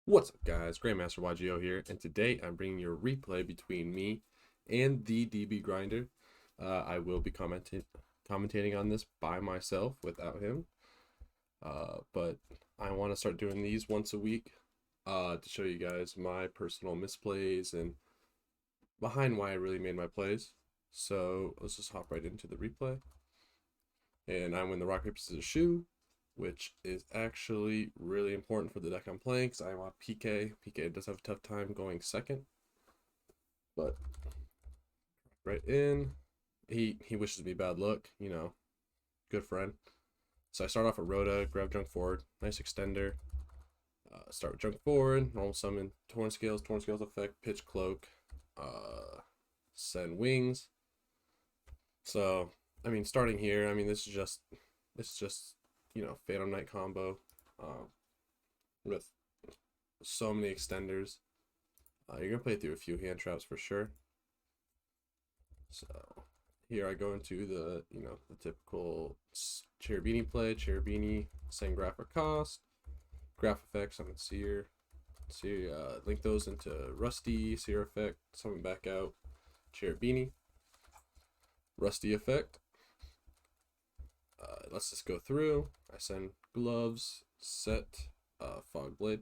What's up, guys? Grandmaster YGO here, and today I'm bringing you a replay between me and the DB Grinder. I will be commentating on this by myself without him, but I want to start doing these once a week to show you guys my personal misplays and behind why I really made my plays. So let's just hop right into the replay. And I win the rock, paper, scissors, shoe, which is actually really important for the deck I'm playing because I want PK. PK does have a tough time going second, but right in. He wishes me bad luck, you know, good friend. So I start off with Rhoda, grab junk forward, nice extender. Start with junk forward, normal summon, torn scales effect, pitch cloak, send wings. So I mean, starting here, I mean this is just you know, Phantom Knight combo with so many extenders. You're gonna play through a few hand traps for sure. So here I go into the, you know, the typical Cherubini play. Cherubini, send graph or cost, graph effect, summon Seer. See, link those into Rusty, Seer effect, summon back out, Cherubini, Rusty effect. Let's just go through. I send gloves, set fog blade.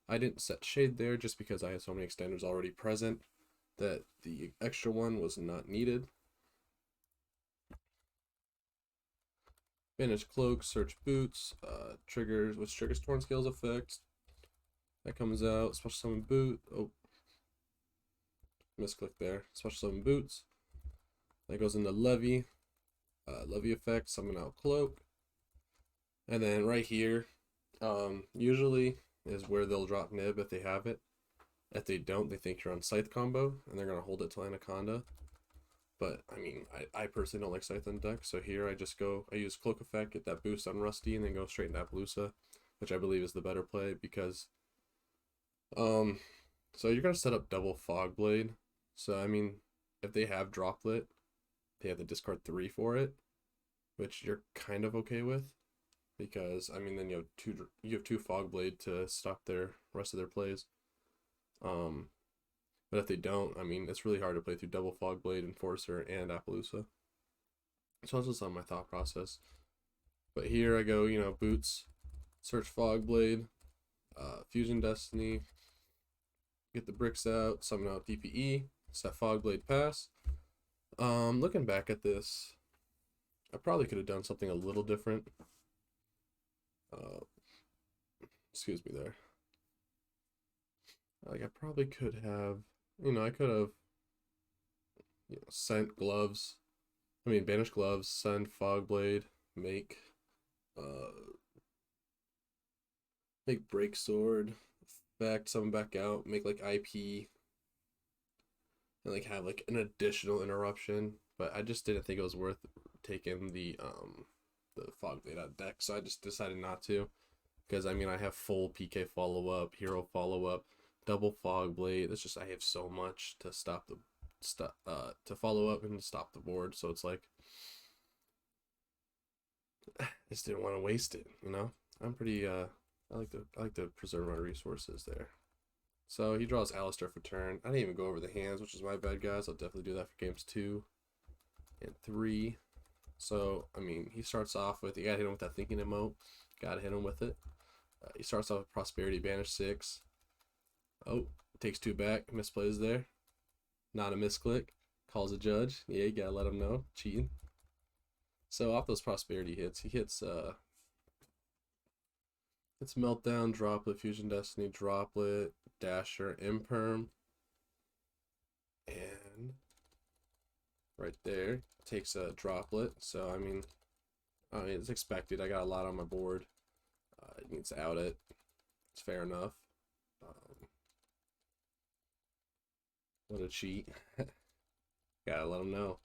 I didn't set shade there just because I had so many extenders already present that the extra one was not needed. Banish cloak, search boots, triggers, which triggers torn scales effect. That comes out. Special summon boot. Oh, misclick there. Special summon boots. That goes into levy. Levy effect, summon out cloak. And then right here, usually is where they'll drop nib if they have it. If they don't, they think you're on scythe combo and they're gonna hold it till Anaconda. But I mean, I personally don't like scythe on deck, so here I use cloak effect, get that boost on Rusty, and then go straight into Appaloosa, which I believe is the better play because so you're gonna set up double fog blade. So I mean, if they have droplet, they have to discard 3 for it, which you're kind of okay with, because I mean then you have two fog blade to stop their rest of their plays. But if they don't, I mean it's really hard to play through double fog blade, enforcer, and Appaloosa. So that's just on my thought process. But here I go, you know, boots, search fog blade, fusion destiny, get the bricks out, summon out DPE, set fog blade pass. Looking back at this, I probably could have done something a little different. Excuse me there. Like I probably could have, you know, I could have, you know, sent gloves. I mean, banish gloves, send fog blade, make break sword, back summon back out, make like IP, and like have like an additional interruption. But I just didn't think it was worth taking the fog blade out deck, so I just decided not to. Because I mean, I have full PK follow up, hero follow up, double fog blade. It's just I have so much to stop the to follow up and stop the board. So it's like I just didn't want to waste it. You know, I'm pretty I like to preserve my resources there. So he draws Alistair for turn. I didn't even go over the hands, which is my bad, guys. I'll definitely do that for games 2 and 3. So I mean, he starts off with, you gotta hit him with that thinking emote. Gotta hit him with it. He starts off with Prosperity, Banish 6. Oh, takes 2 back, misplays there. Not a misclick. Calls a judge. Yeah, you gotta let him know. Cheating. So off those Prosperity hits, he hits it's Meltdown, Droplet, Fusion Destiny, Droplet, Dasher, Imperm. And right there, takes a Droplet. So I mean it's expected. I got a lot on my board. It needs to out it. It's fair enough. What a cheat. Gotta let him know.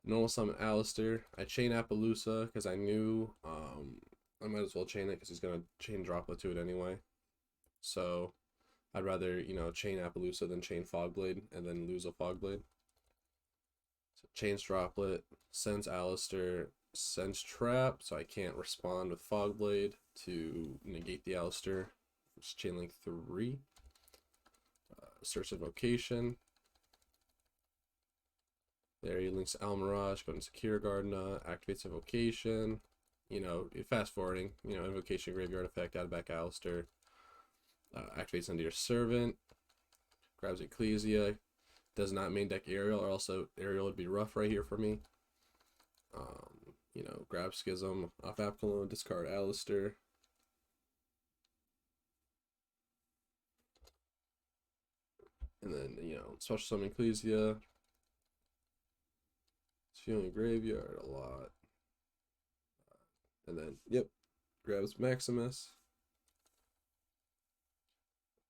Normal summon Alistair. I chain Appaloosa because I knew I might as well chain it because he's gonna chain Droplet to it anyway. So I'd rather, you know, chain Appaloosa than chain Fogblade and then lose a Fogblade. So chains Droplet, sends Alistair, Sends Trap, so I can't respond with Fog Blade to negate the Alistair. It's Chain Link 3. Search Invocation. There he links Almirage, go into Secure Gardena, activates Invocation. You know, fast forwarding, you know, Invocation, Graveyard Effect, add back Alistair. Activates into your Servant. Grabs Ecclesia. Does not main deck Aerial, or also Aerial would be rough right here for me. You know, grab Schism off Apollo, discard Alistair. And then, you know, special summon Ecclesia. It's feeling graveyard a lot. And then, yep, grabs Maximus.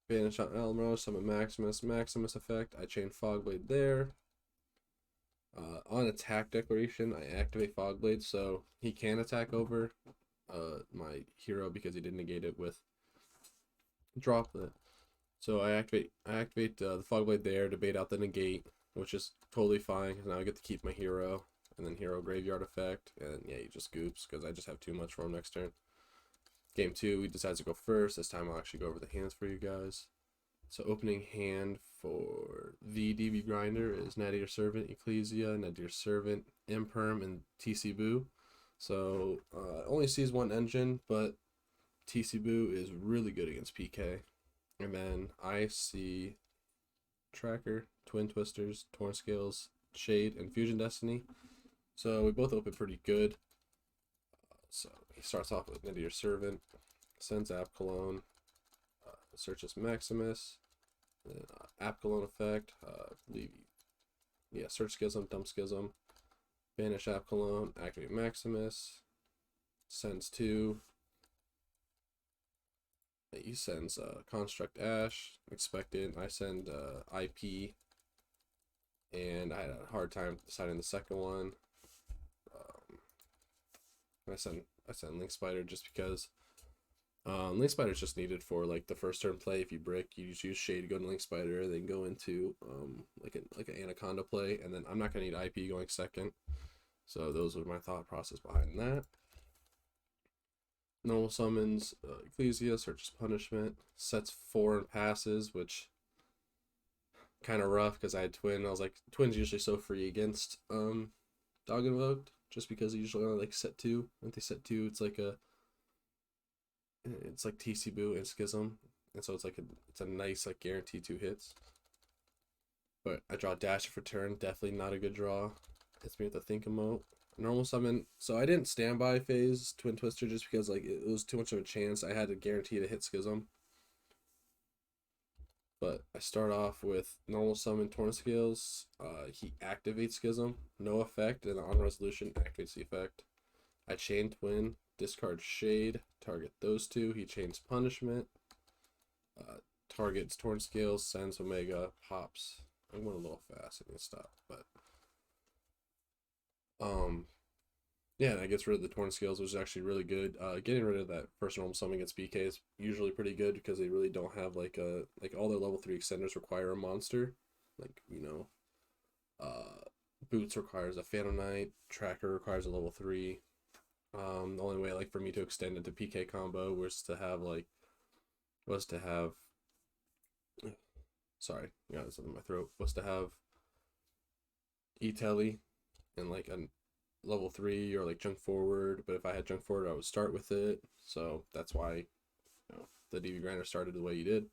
Banish out Elmro, summon Maximus. Maximus effect, I chain Fogblade there. On attack declaration, I activate Fogblade, so he can attack over my hero because he didn't negate it with Droplet. So I activate the Fogblade there to bait out the negate, which is totally fine because now I get to keep my hero, and then hero graveyard effect, and yeah, he just goops because I just have too much for him next turn. Game 2, he decides to go first. This time I'll actually go over the hands for you guys. So opening hand for the DB Grinder is Nadir Servant, Ecclesia, Nadir Servant, Imperm, and TC Boo. So only sees one engine, but TC Boo is really good against PK. And then I see Tracker, Twin Twisters, Torn Scales, Shade, and Fusion Destiny. So we both open pretty good. So he starts off with Nadir Servant, sends App Cologne, searches Maximus, and then App Cologne effect, search Schism, dump Schism, banish App Cologne, activate Maximus, sends 2. He sends Construct Ash, expected. I send IP, and I had a hard time deciding the second one. I sent Link Spider just because Link Spider is just needed for like the first turn play. If you brick, you just use Shade to go to Link Spider, then go into like an Anaconda play, and then I'm not gonna need IP going second. So those were my thought process behind that. Normal summons Ecclesia, searches Punishment, sets 4 and passes, which kind of rough because I had Twin. I was like, Twin's usually so free against Dog Invoked, just because they usually only like set 2. If they set 2, it's like TC Boo and Schism, and so it's a nice like guaranteed 2 hits. But I draw Dash for turn, definitely not a good draw. Hits me with the Think Emote. Normal summon, so I didn't standby phase Twin Twister just because like it was too much of a chance. I had to guarantee to hit Schism. But I start off with normal summon Torn Scales. He activates Schism, no effect, and on resolution activates the effect. I chain Twin, discard Shade, target those 2. He chains Punishment, targets Torn Scales, sends Omega, pops. I'm going a little fast. I need to stop, but yeah, and that gets rid of the Torn Scales, which is actually really good. Getting rid of that first normal summon against BK is usually pretty good because they really don't have like all their level 3 extenders require a monster. Like, you know, Boots requires a Phantom Knight, Tracker requires a level 3. The only way like for me to extend into PK combo was to have sorry, got something in my throat. Was to have E-Telly and like a level 3 or like Junk Forward, but if I had Junk Forward I would start with it, so that's why, you know, the DB Grinder started the way you did.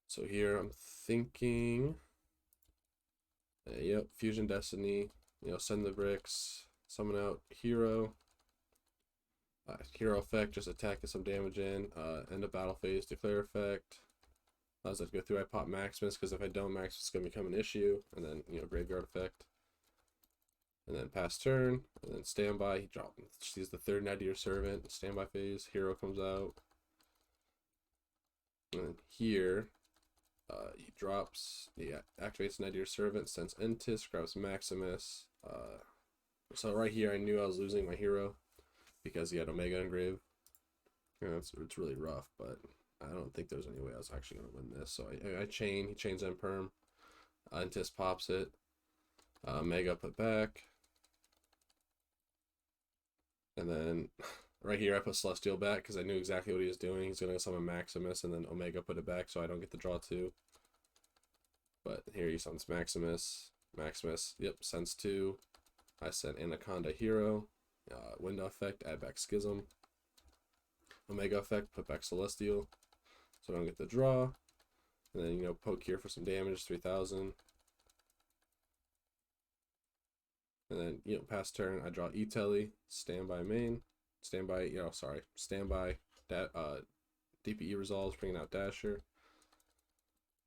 So here I'm thinking yep, Fusion Destiny, you know, send the bricks, summon out Hero, Hero effect, just attack, get some damage in, end of battle phase, declare effect. As I go through, I pop Maximus because if I don't, Maximus is going to become an issue, and then, you know, graveyard effect. And then pass turn, and then standby. He drops. She's the 3rd Nadir Servant. Standby phase. Hero comes out. And then here, he drops. He activates Nadir Servant, sends Entis, grabs Maximus. So right here, I knew I was losing my hero because he had Omega Engrave. And it's really rough, but I don't think there's any way I was actually going to win this. So I chain. He chains Imperm. Entis pops it. Omega put back. And then right here I put Celestial back because I knew exactly what he was doing. He's gonna summon Maximus and then Omega put it back so I don't get the draw too. But here he summons Maximus. Maximus, yep, sends 2. I send Anaconda Hero. Window effect, add back Schism. Omega effect, put back Celestial. So I don't get the draw. And then, you know, poke here for some damage, 3000. And then, you know, pass turn, I draw E-Telly, standby main, standby, you know, sorry, standby, DPE resolves, bringing out Dasher.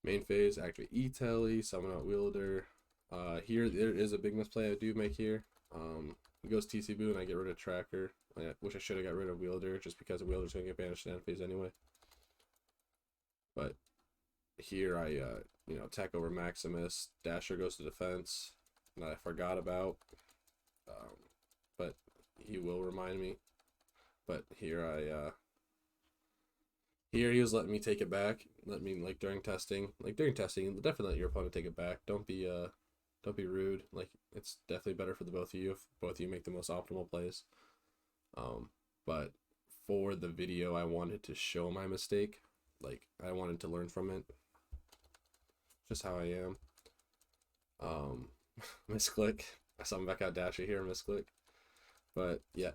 Main phase, activate E-Telly, summon out Wielder. Here, there is a big misplay I do make here. It goes TC Boo and I get rid of Tracker. I wish I should have got rid of Wielder just because Wielder's going to get banished in end phase anyway. But here I, you know, attack over Maximus. Dasher goes to defense that I forgot about. But he will remind me. But here here he was letting me take it back. Let me, like, during testing, definitely let your opponent take it back. Don't be rude. Like, it's definitely better for the both of you if both of you make the most optimal plays. But for the video, I wanted to show my mistake. Like, I wanted to learn from it. Just how I am. Misclick. I saw him back out Dasher here, misclick. But yeah,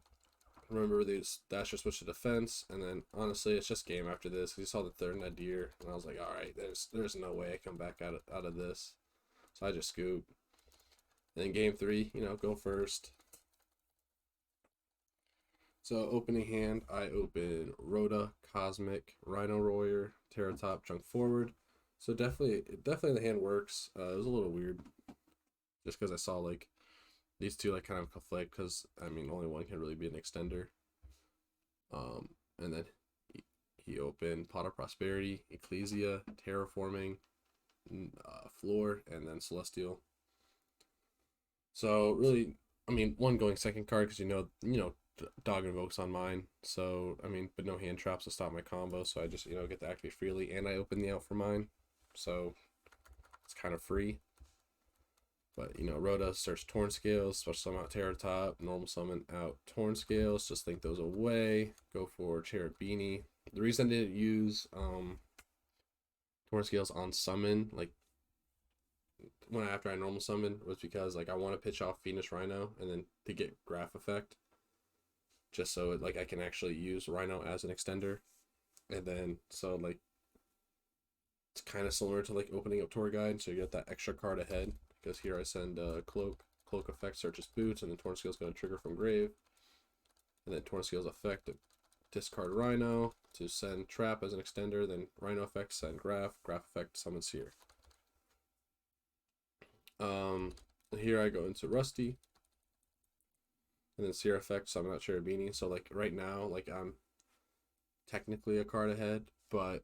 remember these Dasher switch to defense, and then honestly, it's just game after this. You saw the third Nadir, and I was like, all right, there's no way I come back out of this. So I just scoop. And then game 3, you know, go first. So opening hand, I open Rhoda, Cosmic, Rhino Royer, Terra Top, Junk Forward. So definitely the hand works. It was a little weird, just because I saw like these two like kind of conflict, because I mean only one can really be an extender. And then he opened Pot of Prosperity, Ecclesia, Terraforming, Floor, and then Celestial. So really, I mean, one going second card because you know Dog Invokes on mine. So I mean, but no hand traps to stop my combo. So I just, you know, get to activate freely, and I open the out for mine. So it's kind of free. But, you know, Rhoda search Torn Scales, special summon out Terra Top, normal summon out Torn Scales, just link those away, go for Cherubini. The reason I didn't use Torn Scales on summon, like, after I normal summon, was because, like, I want to pitch off Venus Rhino, and then to get Graph Effect, just so, like, I can actually use Rhino as an extender. And then, so, like, it's kind of similar to, like, opening up Tour Guide, so you get that extra card ahead. Because here I send Cloak effect searches boots, and then Torn Scale's going to trigger from grave. And then Torn Scale's effect discard Rhino to send Trap as an extender, then Rhino effect send Graph effect summons here. Here I go into Rusty, and then Seer effect summon out Cherubini. So like right now, like I'm technically a card ahead, but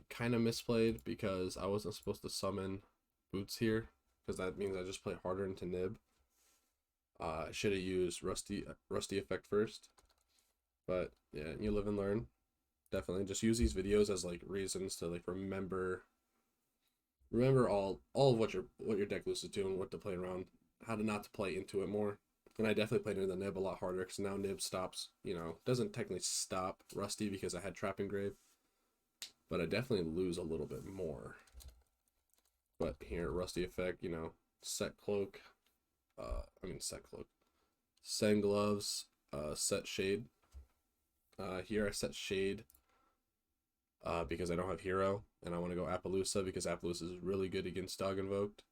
kind of misplayed because I wasn't supposed to summon boots here, because that means I just play harder into Nib. I should have used Rusty effect first, but yeah, you live and learn. Definitely just use these videos as like reasons to like remember all of what your deck list is doing, what to play around, how to not to play into it more. And I definitely played into the Nib a lot harder because now Nib stops, you know, doesn't technically stop Rusty because I had Trap Engrave, but I definitely lose a little bit more. But here, Rusty effect, you know, set Cloak, set Cloak, send Gloves, set Shade. Here I set Shade because I don't have Hero, and I want to go Appaloosa because Appaloosa is really good against Dog Invoked.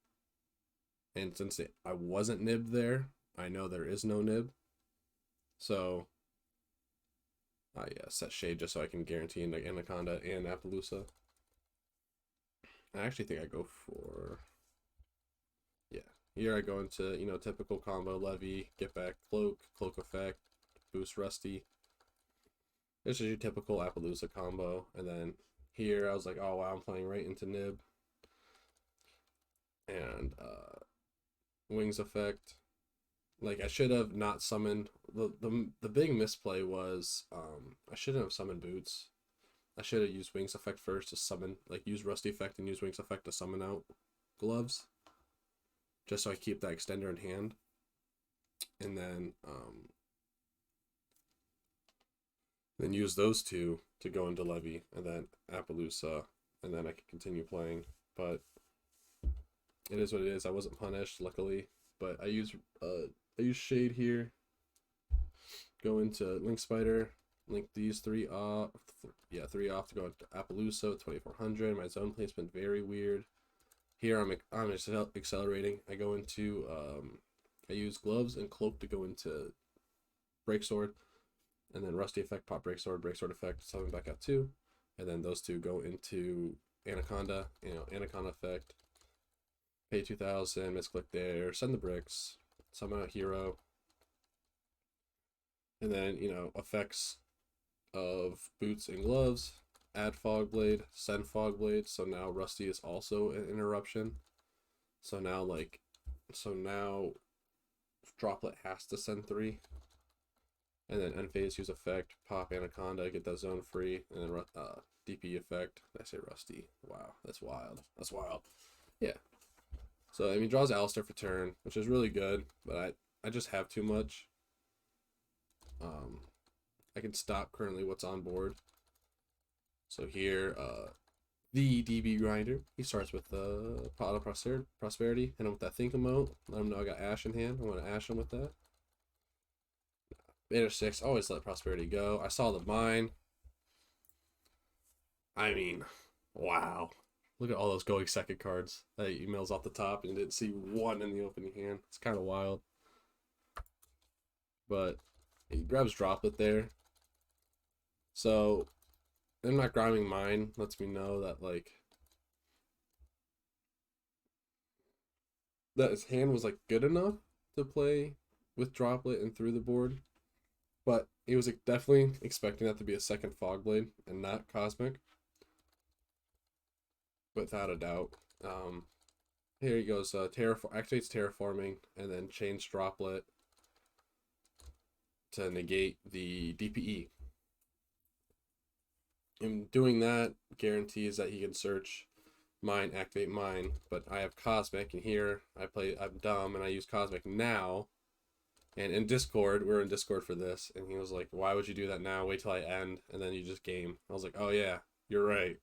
And since I wasn't nibbed there, I know there is no nib. So, yeah, set Shade just so I can guarantee Anaconda and Appaloosa. I actually think I go for... Yeah, here I go into, you know, typical combo, Levy, get back Cloak effect, boost Rusty. This is your typical Appaloosa combo. And then here I was like, oh wow, I'm playing right into Nib. And Wings effect. Like I should have not summoned the big misplay was I shouldn't have summoned boots. I should have used Wings effect first to summon, like use Rusty effect and use Wings effect to summon out Gloves. Just so I keep that extender in hand. And then Then use those two to go into Levy, and then Appaloosa, and then I can continue playing. But it is what it is. I wasn't punished, luckily. But I use Shade here. Go into Link Spider. Link these three off. Yeah, three off to go into Appaloosa 2400. My zone placement very weird. Here I'm accelerating. I go into I use Gloves and Cloak to go into Break Sword, and then Rusty effect, pop Break Sword effect, summon back out 2, and then those two go into Anaconda. Anaconda effect, pay 2,000, misclick there, send the bricks, summon out Hero, and then effects of Boots and Gloves, add Fog Blade, send Fog Blade. So now Rusty is also an interruption. So now Droplet has to send 3. And then end phase, use effect, pop Anaconda, get that zone free, and then DP effect. Did I say Rusty? Wow, that's wild. That's wild. Yeah. So I mean, draws Alistair for turn, which is really good, but I just have too much. I can stop currently what's on board. So here, the DB Grinder, he starts with the Pot of Prosperity, and with that Think Emote, let him know I got Ash in hand. I want to Ash him with that. Beta 6, always let Prosperity go. I saw the Mine. I mean, wow. Look at all those going second cards that he emails off the top and didn't see one in the opening hand. It's kind of wild. But he grabs Droplet there. So, I'm not grabbing Mine. Lets me know that, like, that his hand was, like, good enough to play with Droplet and through the board. But he was definitely expecting that to be a second Fog Blade and not Cosmic. Without a doubt. Here he goes, activates Terraforming, and then change Droplet to negate the DPE. And doing that guarantees that he can search Mine, activate Mine, but I have Cosmic, and here I'm dumb, and I use Cosmic now. And in Discord, we're in Discord for this, and he was like, why would you do that now? Wait till I end, and then you just game. I was like, oh yeah, you're right.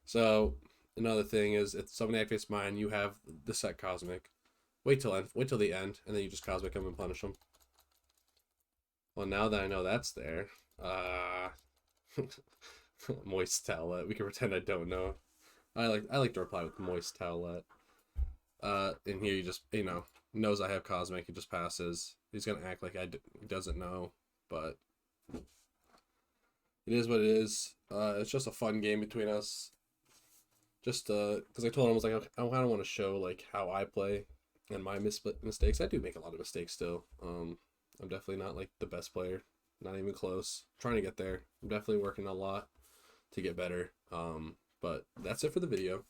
So, another thing is, if somebody activates Mine, you have the set Cosmic. Wait till the end, and then you just Cosmic them and punish them. Well, now that I know that's there, Moist Towelette. We can pretend I don't know. I like to reply with Moist Towelette. And here you just, knows I have Cosmic, he just passes. He's gonna act like he doesn't know, but it is what it is. It's just a fun game between us. Just because I told him, I was like, I kind of want to show like how I play and my mistakes. I do make a lot of mistakes still. I'm definitely not like the best player, not even close. I'm trying to get there. I'm definitely working a lot to get better. But that's it for the video.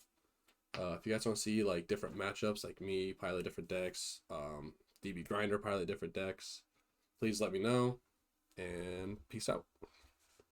If you guys want to see like different matchups, like me pilot different decks, DB Grinder pilot different decks, please let me know, and peace out.